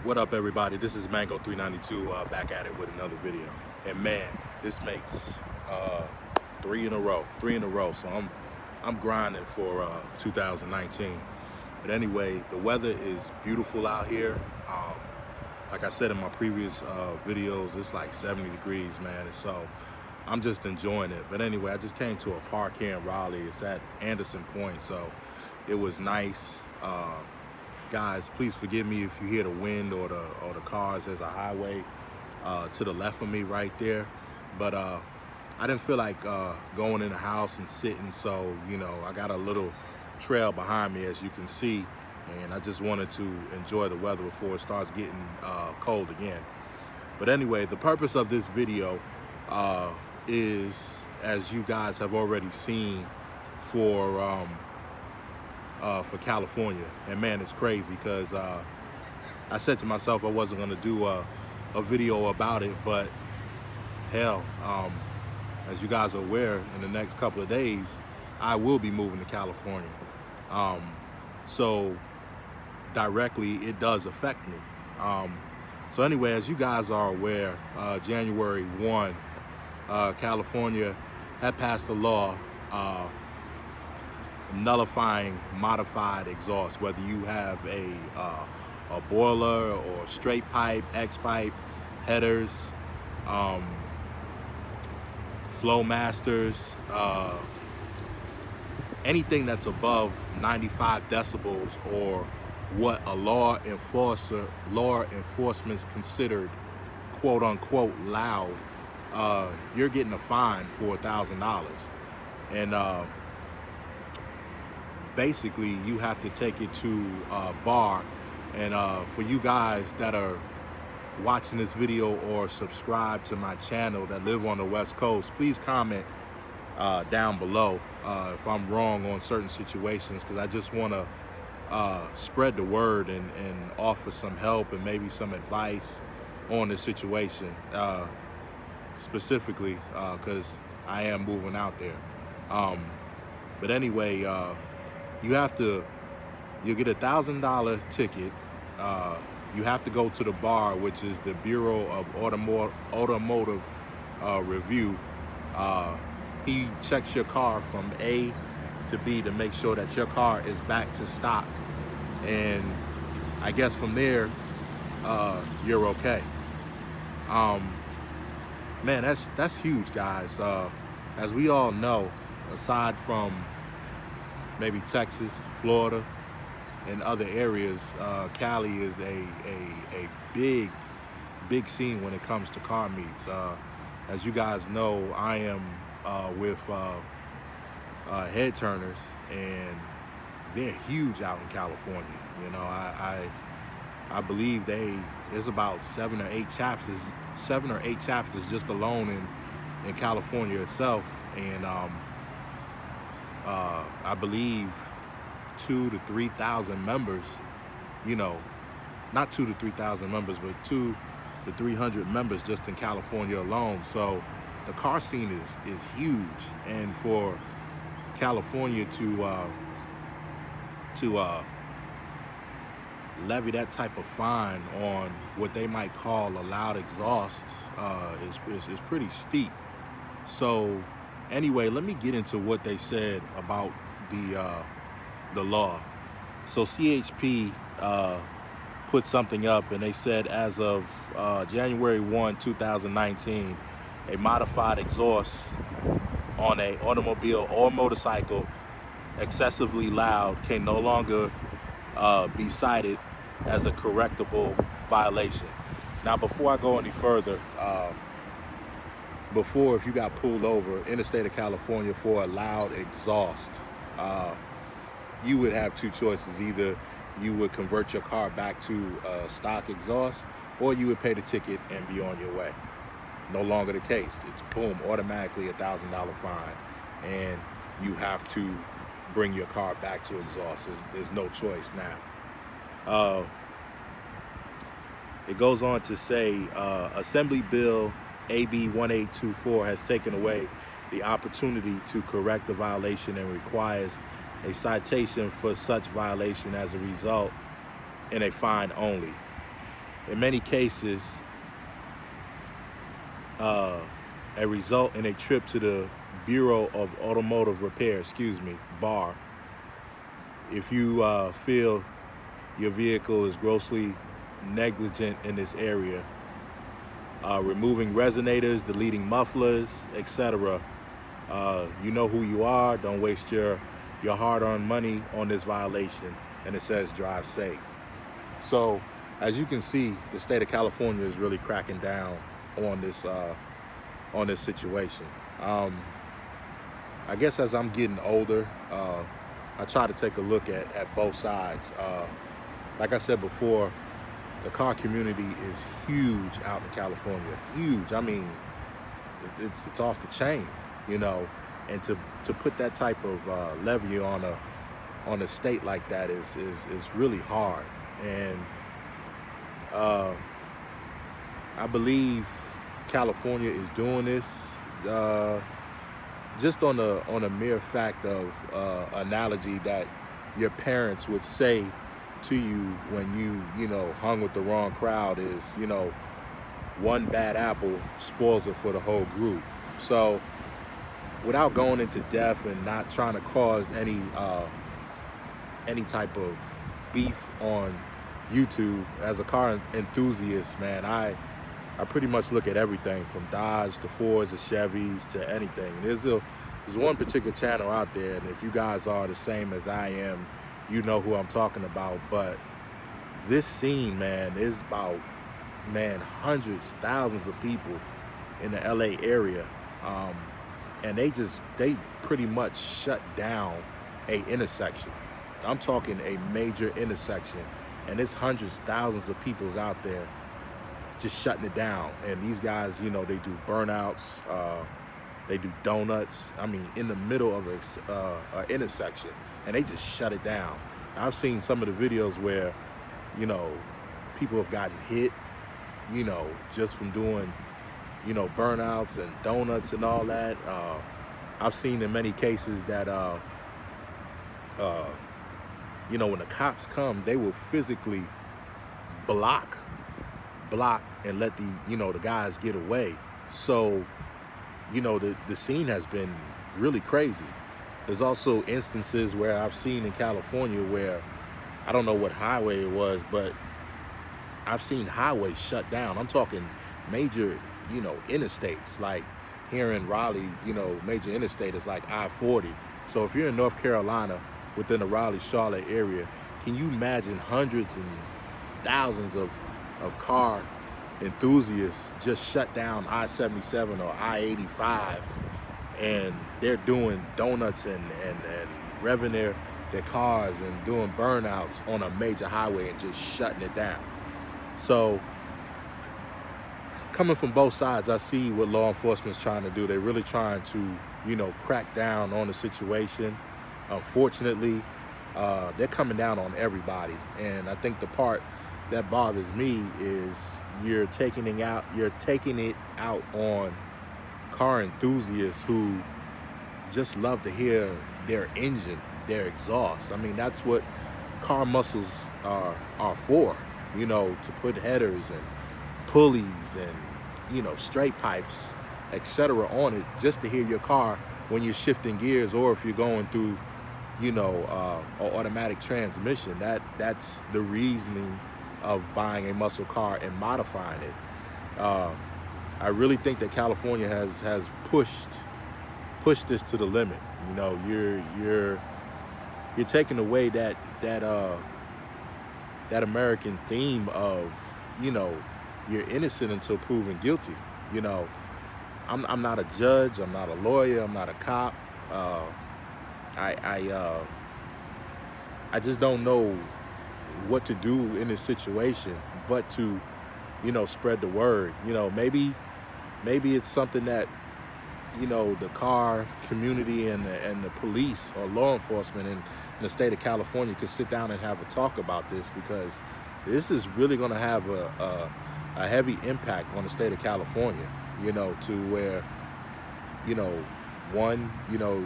What up, everybody? This is Mango 392 back at it with another video. And man, this makes three in a row. So I'm grinding for 2019. But anyway, the weather is beautiful out here. Like I said in my previous videos, it's like 70 degrees, man. And so I'm just enjoying it. But anyway, I just came to a park here in Raleigh. It's at Anderson Point, so it was nice. Guys, please forgive me if you hear the wind or the cars. There's a highway to the left of me right there. But I didn't feel like going in the house and sitting, so you know, I got a little trail behind me, as you can see, and I just wanted to enjoy the weather before it starts getting cold again. But anyway, the purpose of this video is, as you guys have already seen, for California. And man, it's crazy because I said to myself I wasn't going to do a video about it, but hell, as you guys are aware, in the next couple of days I will be moving to California. So directly it does affect me. So anyway, as you guys are aware, January 1, California had passed a law nullifying modified exhaust, whether you have a boiler or straight pipe, X-pipe, headers, flow masters, anything that's above 95 decibels or what a law enforcement's considered quote unquote loud, you're getting a fine for $1,000. And basically you have to take it to a bar. And for you guys that are watching this video or subscribe to my channel that live on the West Coast, please comment down below if I'm wrong on certain situations, because I just want to spread the word and offer some help and maybe some advice on the situation, specifically because I am moving out there. But anyway, you get $1,000 ticket. You have to go to the bar, which is the Bureau of Automotive Review. He checks your car from A to B to make sure that your car is back to stock. And I guess from there, you're okay. Man, that's huge, guys. As we all know, aside from maybe Texas, Florida, and other areas, Cali is a big scene when it comes to car meets. As you guys know, I am with head turners, and they're huge out in California. You know, I believe there's about 7 or 8 chapters just alone in California itself, and I believe 2,000 to 3,000 members. You know, not 2,000 to 3,000 members, but 200 to 300 members just in California alone. So the car scene is huge, and for California to levy that type of fine on what they might call a loud exhaust is pretty steep. So anyway, let me get into what they said about the law. So CHP put something up, and they said as of January 1, 2019, a modified exhaust on an automobile or motorcycle excessively loud can no longer be cited as a correctable violation. Now, before I go any further, if you got pulled over in the state of California for a loud exhaust, you would have two choices. Either you would convert your car back to stock exhaust, or you would pay the ticket and be on your way. No longer the case. It's boom, automatically $1,000 fine, and you have to bring your car back to exhaust. There's no choice now. It goes on to say, Assembly Bill AB 1824 has taken away the opportunity to correct the violation and requires a citation for such violation as a result in a fine only. in many cases, a result in a trip to the Bureau of Automotive Repair, BAR, if you feel your vehicle is grossly negligent in this area, removing resonators, deleting mufflers, etc. You know who you are. Don't waste your hard-earned money on this violation. And it says drive safe. So as you can see, the state of California is really cracking down on this situation. I guess as I'm getting older, I try to take a look at both sides. Like I said before, the car community is huge out in California. Huge. I mean, it's off the chain, you know. And to put that type of levy on a state like that is really hard. And I believe California is doing this just on a mere fact of analogy that your parents would say to you when you know hung with the wrong crowd is, you know, one bad apple spoils it for the whole group. So without going into depth and not trying to cause any type of beef on YouTube, as a car enthusiast, man, I pretty much look at everything from Dodge to Fords to Chevys to anything. There's one particular channel out there, and if you guys are the same as I am, you know who I'm talking about. But this scene, man, is about, man, hundreds, thousands of people in the LA area, and they pretty much shut down a intersection. I'm talking a major intersection, and it's hundreds, thousands of people's out there just shutting it down. And these guys, you know, they do burnouts, they do donuts. I mean, in the middle of a intersection, and they just shut it down. I've seen some of the videos where, you know, people have gotten hit, you know, just from doing, you know, burnouts and donuts and all that. I've seen in many cases that, you know, when the cops come, they will physically block and let the guys get away. So, you know, the scene has been really crazy. There's also instances where I've seen in California where, I don't know what highway it was, but I've seen highways shut down. I'm talking major, you know, interstates. Like here in Raleigh, you know, major interstate is like I-40. So if you're in North Carolina within the Raleigh-Charlotte area, can you imagine hundreds and thousands of car enthusiasts just shut down I-77 or I-85, and they're doing donuts and revving their cars and doing burnouts on a major highway and just shutting it down. So coming from both sides, I see what law enforcement's trying to do. They're really trying to, you know, crack down on the situation. Unfortunately, they're coming down on everybody. And I think the part that bothers me is you're taking it out on car enthusiasts who just love to hear their engine, their exhaust. I mean, that's what car muscles are for, you know, to put headers and pulleys and, you know, straight pipes, etc. on it, just to hear your car when you're shifting gears, or if you're going through, you know, an automatic transmission. That's the reasoning of buying a muscle car and modifying it. I really think that California has pushed this to the limit. You know, you're taking away that American theme of, you know, you're innocent until proven guilty. You know, I'm not a judge, I'm not a lawyer, I'm not a cop. I just don't know what to do in this situation but to, you know, spread the word. You know, maybe it's something that, you know, the car community and the police or law enforcement in the state of California could sit down and have a talk about this, because this is really going to have a heavy impact on the state of California, you know, to where, you know, one, you know,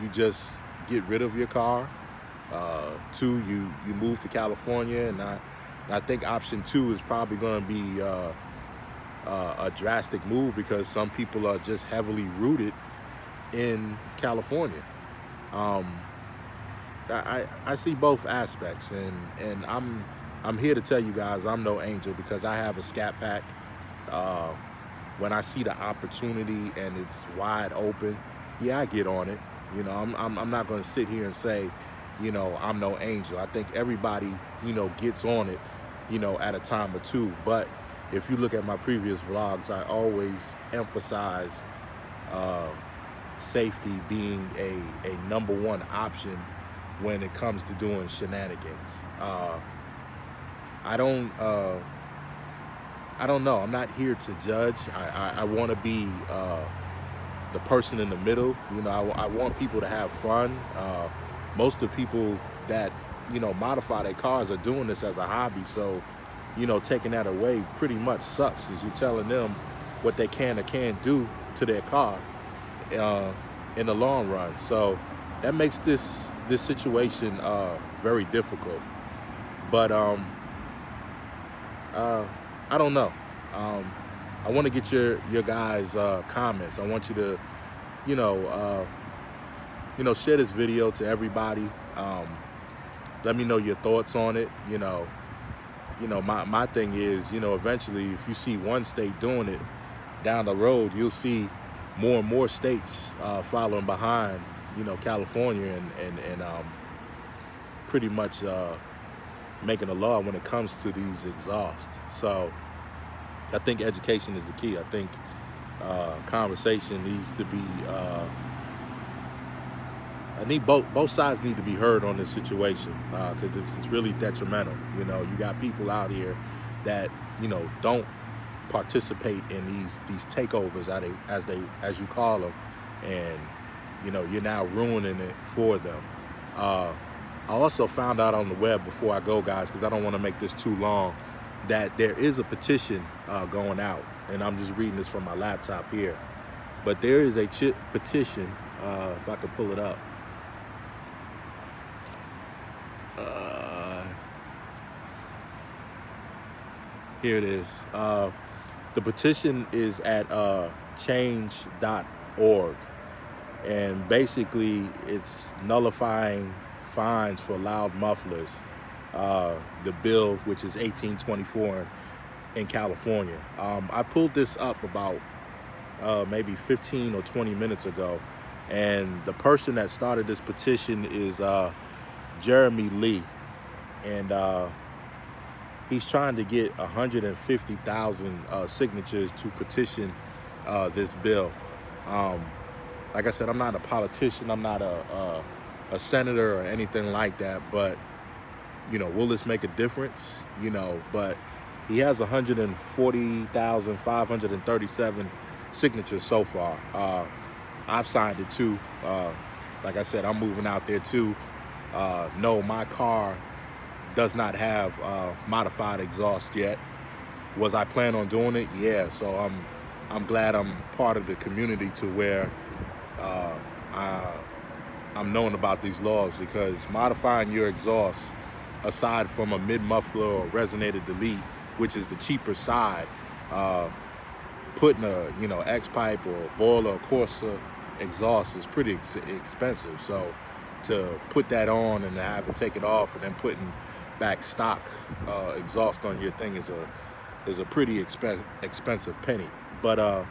you just get rid of your car. Two, you move to California and And I think option 2 is probably going to be a drastic move, because some people are just heavily rooted in California. I see both aspects, and I'm here to tell you guys I'm no angel, because I have a scat pack. When I see the opportunity and it's wide open, yeah, I get on it. You know, I'm not going to sit here and say, you know, I'm no angel. I think everybody, you know, gets on it, you know, at a time or two. But if you look at my previous vlogs, I always emphasize safety being a #1 option when it comes to doing shenanigans. I don't know. I'm not here to judge. I want to be the person in the middle. You know, I want people to have fun. Most of the people that, you know, modify their cars are doing this as a hobby. So, you know, taking that away pretty much sucks, as you're telling them what they can or can't do to their car in the long run. So that makes this situation very difficult. But I don't know. I want to get your guys' comments. I want you to, share this video to everybody. Let me know your thoughts on it. My thing is, eventually, if you see one state doing it, down the road, you'll see more and more states following behind, California and pretty much making a law when it comes to these exhausts. So I think education is the key. I think conversation needs to be, both sides need to be heard on this situation, because it's really detrimental. You got people out here that, don't participate in these takeovers, as you call them, and you're now ruining it for them. I also found out on the web, before I go, guys, because I don't want to make this too long, that there is a petition going out, and I'm just reading this from my laptop here. But there is a petition, if I could pull it up. Here it is. The petition is at Change.org, and basically it's nullifying fines for loud mufflers. The bill, which is 1824 in California. I pulled this up about maybe 15 or 20 minutes ago, and the person that started this petition is Jeremy Lee, and he's trying to get 150,000 signatures to petition this bill. Like I said, I'm not a politician, I'm not a senator or anything like that, but will this make a difference? But he has 140,537 signatures so far. I've signed it too. Like I said, I'm moving out there too. No, my car does not have modified exhaust yet. Was I planning on doing it? Yeah. So I'm glad I'm part of the community to where I'm knowing about these laws, because modifying your exhaust, aside from a mid-muffler or resonator delete, which is the cheaper side, putting a X-pipe or boiler or Corsa exhaust is pretty expensive. So to put that on and to have to take it off and then putting back stock exhaust on your thing is a pretty expensive penny. But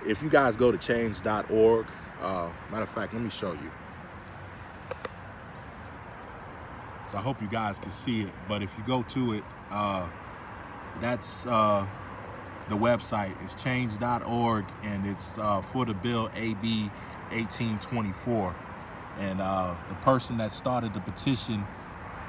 if you guys go to change.org, matter of fact, let me show you. So I hope you guys can see it, but if you go to it, that's the website. It's change.org, and it's for the bill AB 1824. And the person that started the petition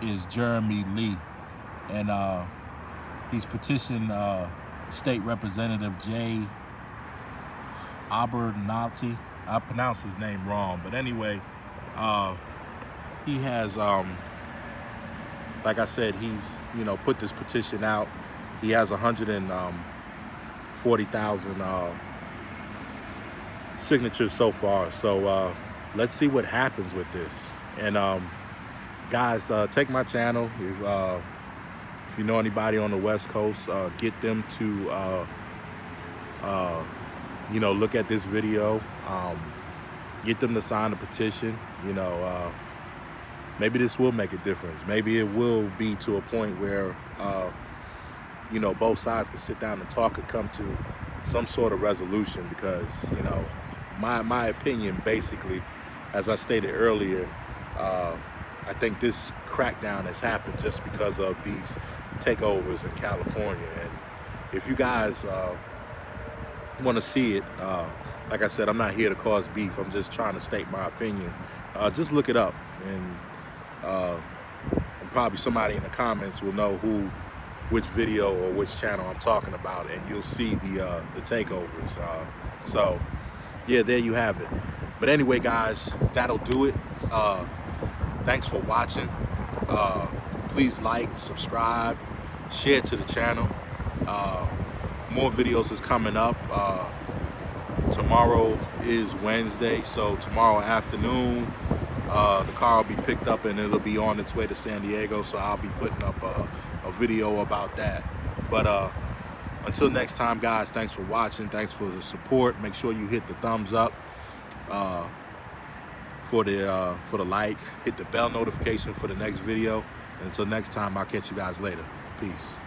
is Jeremy Lee, and he's petitioned State Representative Jay Abernathy. I pronounced his name wrong, but anyway, he has, like I said, he's put this petition out. He has 140,000 signatures so far. So let's see what happens with this. And guys, take my channel. If If you know anybody on the West Coast, get them to you know, look at this video. Get them to sign the petition. You know, maybe this will make a difference. Maybe it will be to a point where you know, both sides can sit down and talk and come to some sort of resolution, because, you know, my opinion, basically, as I stated earlier, I think this crackdown has happened just because of these takeovers in California. And if you guys want to see it, like I said, I'm not here to cause beef. I'm just trying to state my opinion. Just look it up, and probably somebody in the comments will know which video or which channel I'm talking about, and you'll see the takeovers. So yeah, there you have it. But anyway, guys, that'll do it. Thanks for watching. Please like, subscribe, share to the channel. More videos is coming up. Tomorrow is Wednesday, so tomorrow afternoon the car will be picked up and it'll be on its way to San Diego, so I'll be putting up a video about that. But until next time, guys, thanks for watching. Thanks for the support. Make sure you hit the thumbs up for the like. Hit the bell notification for the next video. And until next time, I'll catch you guys later. Peace.